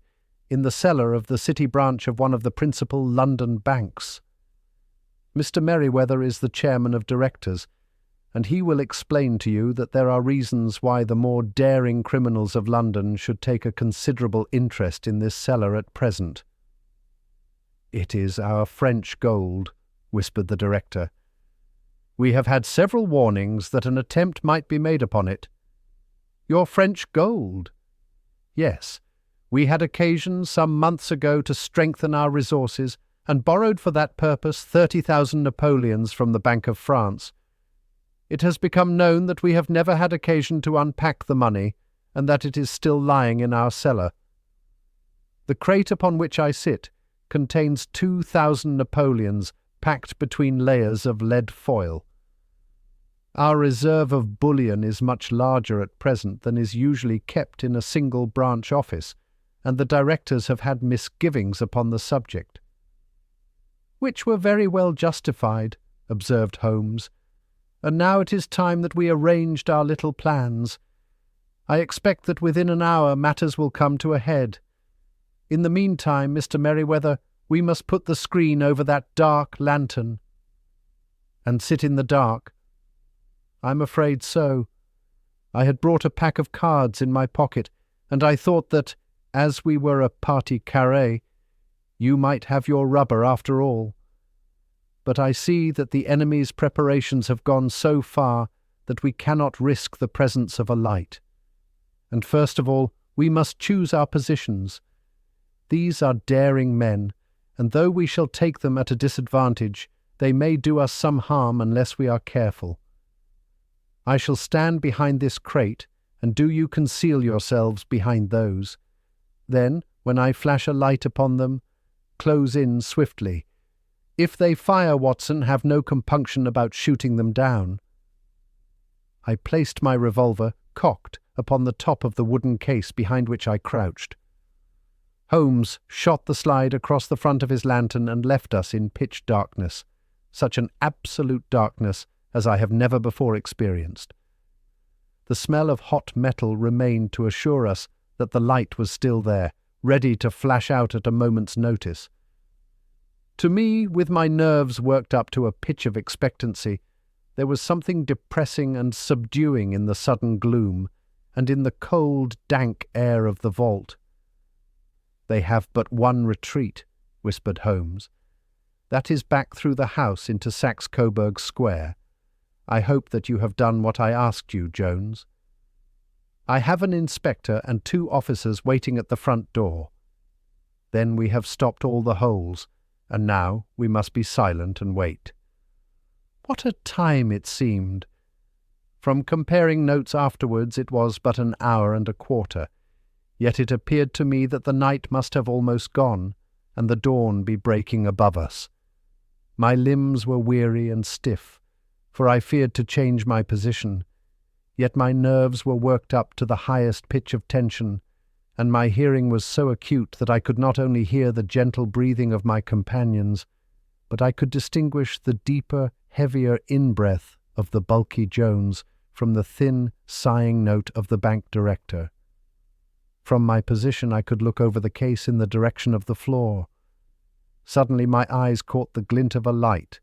in the cellar of the city branch of one of the principal London banks. Mr. Merryweather is the chairman of directors, and he will explain to you that there are reasons why the more daring criminals of London should take a considerable interest in this cellar at present. "It is our French gold," whispered the director. "We have had several warnings that an attempt might be made upon it." "Your French gold?" "Yes. We had occasion some months ago to strengthen our resources, and borrowed for that purpose 30,000 Napoleons from the Bank of France. It has become known that we have never had occasion to unpack the money, and that it is still lying in our cellar. The crate upon which I sit contains 2,000 Napoleons packed between layers of lead foil. Our reserve of bullion is much larger at present than is usually kept in a single branch office, and the directors have had misgivings upon the subject." "Which were very well justified," observed Holmes. "And now it is time that we arranged our little plans. I expect that within an hour matters will come to a head. In the meantime, Mr. Merryweather, we must put the screen over that dark lantern." "And sit in the dark?" "I'm afraid so. I had brought a pack of cards in my pocket, and I thought that, as we were a partie carrée, you might have your rubber after all. But I see that the enemy's preparations have gone so far that we cannot risk the presence of a light. And first of all, we must choose our positions. These are daring men, and though we shall take them at a disadvantage, they may do us some harm unless we are careful. I shall stand behind this crate, and do you conceal yourselves behind those. Then, when I flash a light upon them, close in swiftly. If they fire, Watson, have no compunction about shooting them down." I placed my revolver, cocked, upon the top of the wooden case behind which I crouched. Holmes shot the slide across the front of his lantern and left us in pitch darkness, such an absolute darkness as I have never before experienced. The smell of hot metal remained to assure us that the light was still there, ready to flash out at a moment's notice. To me, with my nerves worked up to a pitch of expectancy, there was something depressing and subduing in the sudden gloom, and in the cold, dank air of the vault. "They have but one retreat," whispered Holmes. "That is back through the house into Saxe-Coburg Square. I hope that you have done what I asked you, Jones. I have an inspector and 2 officers waiting at the front door. Then we have stopped all the holes, and now we must be silent and wait." What a time it seemed! From comparing notes afterwards, it was but an hour and a quarter, yet it appeared to me that the night must have almost gone, and the dawn be breaking above us. My limbs were weary and stiff, for I feared to change my position, yet my nerves were worked up to the highest pitch of tension, and my hearing was so acute that I could not only hear the gentle breathing of my companions, but I could distinguish the deeper, heavier in-breath of the bulky Jones from the thin, sighing note of the bank director. From my position I could look over the case in the direction of the floor. Suddenly my eyes caught the glint of a light.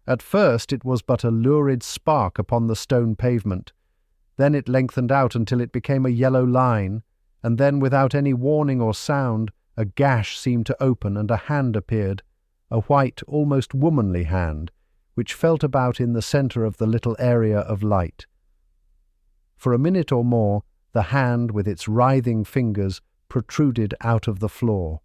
At first it was but a lurid spark upon the stone pavement. Then it lengthened out until it became a yellow line, and then, without any warning or sound, a gash seemed to open and a hand appeared, a white, almost womanly hand, which felt about in the centre of the little area of light. For a minute or more, the hand, with its writhing fingers, protruded out of the floor.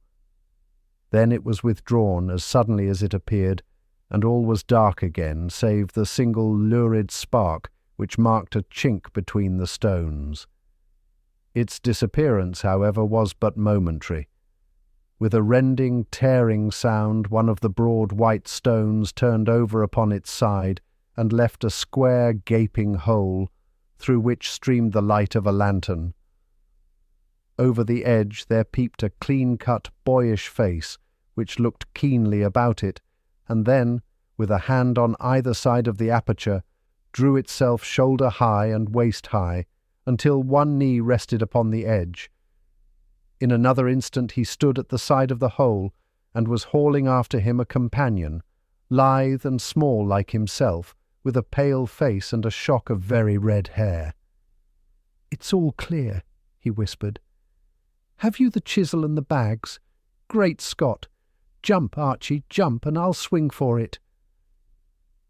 Then it was withdrawn as suddenly as it appeared, and all was dark again, save the single lurid spark which marked a chink between the stones. Its disappearance, however, was but momentary. With a rending, tearing sound, one of the broad white stones turned over upon its side and left a square, gaping hole, through which streamed the light of a lantern. Over the edge there peeped a clean-cut, boyish face, which looked keenly about it, and then, with a hand on either side of the aperture, drew itself shoulder-high and waist-high, until one knee rested upon the edge. In another instant he stood at the side of the hole and was hauling after him a companion, lithe and small like himself, with a pale face and a shock of very red hair. "It's all clear," he whispered. "Have you the chisel and the bags? Great Scott! Jump, Archie, jump, and I'll swing for it."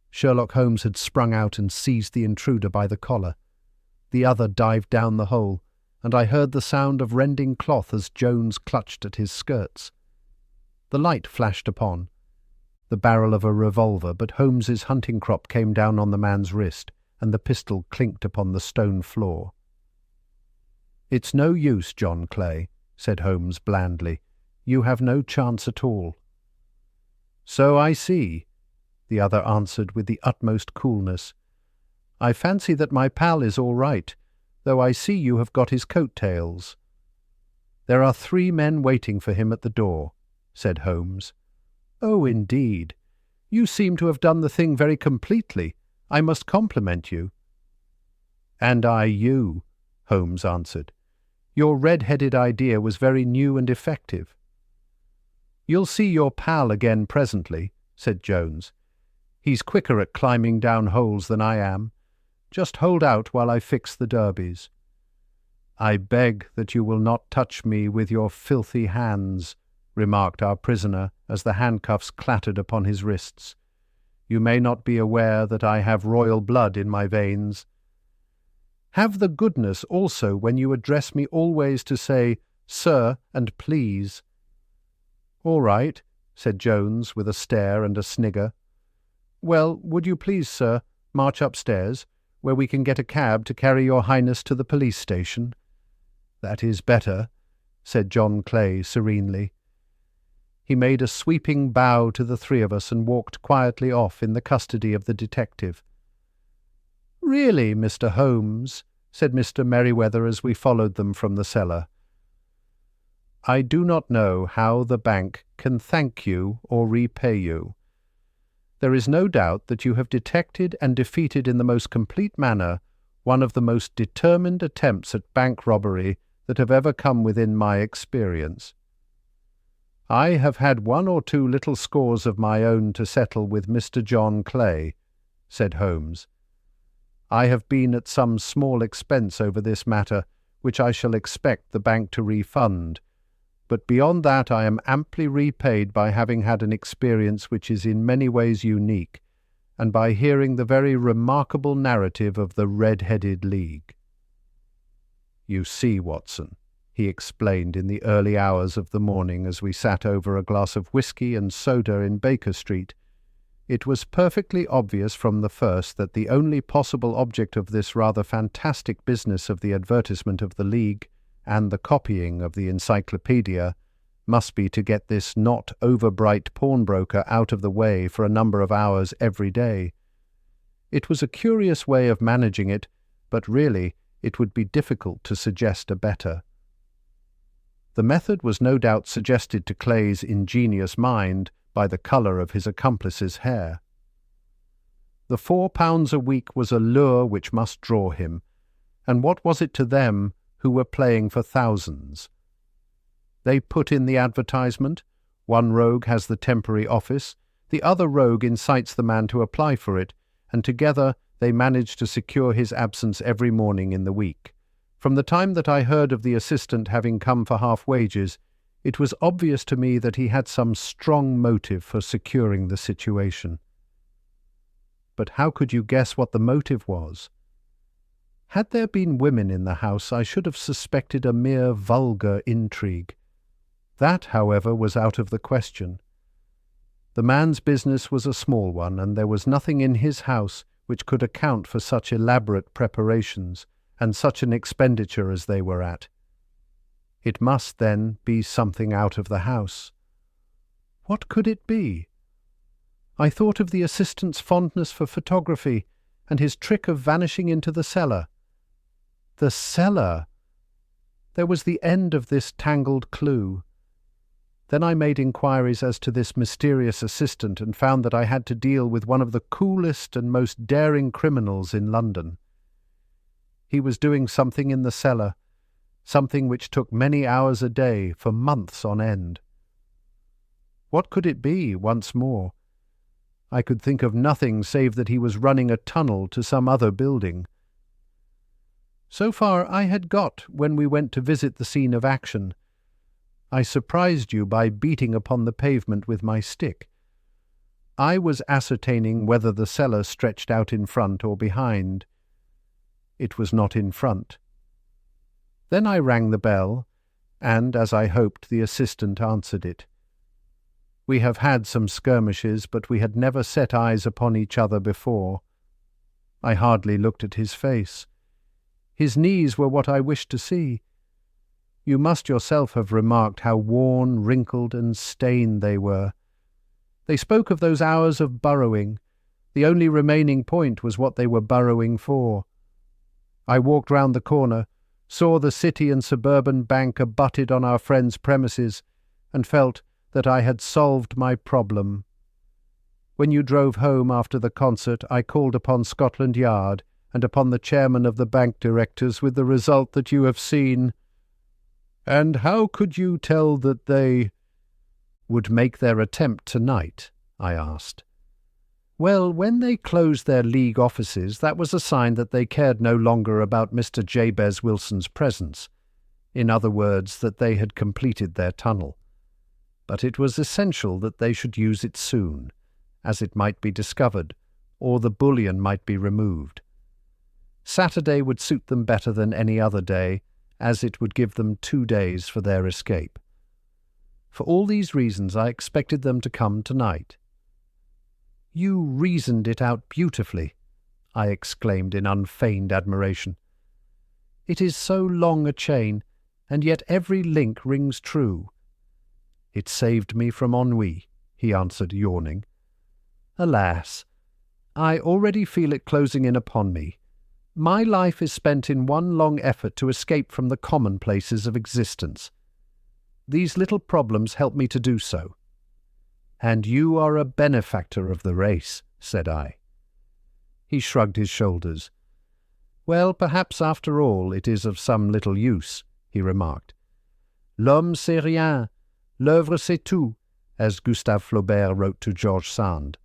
Sherlock Holmes had sprung out and seized the intruder by the collar. The other dived down the hole, and I heard the sound of rending cloth as Jones clutched at his skirts. The light flashed upon. The barrel of a revolver, but Holmes's hunting crop came down on the man's wrist, and the pistol clinked upon the stone floor. "It's no use, John Clay," said Holmes blandly. "You have no chance at all." "So I see," the other answered with the utmost coolness. "I fancy that my pal is all right, though I see you have got his coat-tails." "There are 3 men waiting for him at the door," said Holmes. "Oh, indeed. You seem to have done the thing very completely. I must compliment you." "And I you," Holmes answered. "Your red-headed idea was very new and effective." "You'll see your pal again presently," said Jones. "He's quicker at climbing down holes than I am. Just hold out while I fix the derbies." "I beg that you will not touch me with your filthy hands," remarked our prisoner as the handcuffs clattered upon his wrists. "You may not be aware that I have royal blood in my veins. Have the goodness also when you address me always to say 'Sir' and 'Please.'" "All right," said Jones with a stare and a snigger. "Well, would you please, sir, march upstairs, where we can get a cab to carry your Highness to the police station?" "That is better," said John Clay serenely. He made a sweeping bow to the 3 of us and walked quietly off in the custody of the detective. "Really, Mr. Holmes," said Mr. Merryweather as we followed them from the cellar, "I do not know how the bank can thank you or repay you. There is no doubt that you have detected and defeated in the most complete manner one of the most determined attempts at bank robbery that have ever come within my experience. I have had 1 or 2 little scores of my own to settle with Mr. John Clay," said Holmes. "I have been at some small expense over this matter, which I shall expect the bank to refund, but beyond that I am amply repaid by having had an experience which is in many ways unique, and by hearing the very remarkable narrative of the Red-Headed League." "You see, Watson," he explained in the early hours of the morning as we sat over a glass of whisky and soda in Baker Street, "it was perfectly obvious from the first that the only possible object of this rather fantastic business of the advertisement of the League and the copying of the encyclopedia must be to get this not over-bright pawnbroker out of the way for a number of hours every day. It was a curious way of managing it, but really it would be difficult to suggest a better. The method was no doubt suggested to Clay's ingenious mind by the colour of his accomplice's hair. The £4 a week was a lure which must draw him, and what was it to them who were playing for thousands? They put in the advertisement, one rogue has the temporary office, the other rogue incites the man to apply for it, and together they manage to secure his absence every morning in the week. From the time that I heard of the assistant having come for half wages, it was obvious to me that he had some strong motive for securing the situation. But how could you guess what the motive was? Had there been women in the house, I should have suspected a mere vulgar intrigue. That, however, was out of the question. The man's business was a small one, and there was nothing in his house which could account for such elaborate preparations and such an expenditure as they were at. It must, then, be something out of the house. What could it be? I thought of the assistant's fondness for photography and his trick of vanishing into the cellar. The cellar! There was the end of this tangled clue. Then I made inquiries as to this mysterious assistant and found that I had to deal with one of the coolest and most daring criminals in London. he was doing something in the cellar, something which took many hours a day for months on end. What could it be, once more? I could think of nothing save that he was running a tunnel to some other building. So far I had got when we went to visit the scene of action. I surprised you by beating upon the pavement with my stick. I was ascertaining whether the cellar stretched out in front or behind. It was not in front. Then I rang the bell, and, as I hoped, the assistant answered it. We have had some skirmishes, but we had never set eyes upon each other before. I hardly looked at his face. His knees were what I wished to see. You must yourself have remarked how worn, wrinkled, and stained they were. They spoke of those hours of burrowing. The only remaining point was what they were burrowing for. I walked round the corner, saw the City and Suburban Bank abutted on our friend's premises, and felt that I had solved my problem. When you drove home after the concert, I called upon Scotland Yard and upon the chairman of the bank directors, with the result that you have seen. And how could you tell that they would make their attempt tonight? I asked. Well, when they closed their League offices, that was a sign that they cared no longer about Mr. Jabez Wilson's presence. In other words, that they had completed their tunnel. But it was essential that they should use it soon, as it might be discovered, or the bullion might be removed. Saturday would suit them better than any other day, as it would give them 2 days for their escape. For all these reasons I expected them to come tonight. You reasoned it out beautifully, I exclaimed in unfeigned admiration. It is so long a chain, and yet every link rings true. It saved me from ennui, he answered, yawning. Alas, I already feel it closing in upon me. My life is spent in one long effort to escape from the commonplaces of existence. These little problems help me to do so. And you are a benefactor of the race, said I. He shrugged his shoulders. Well, perhaps after all it is of some little use, he remarked. L'homme c'est rien, l'œuvre c'est tout, as Gustave Flaubert wrote to George Sand.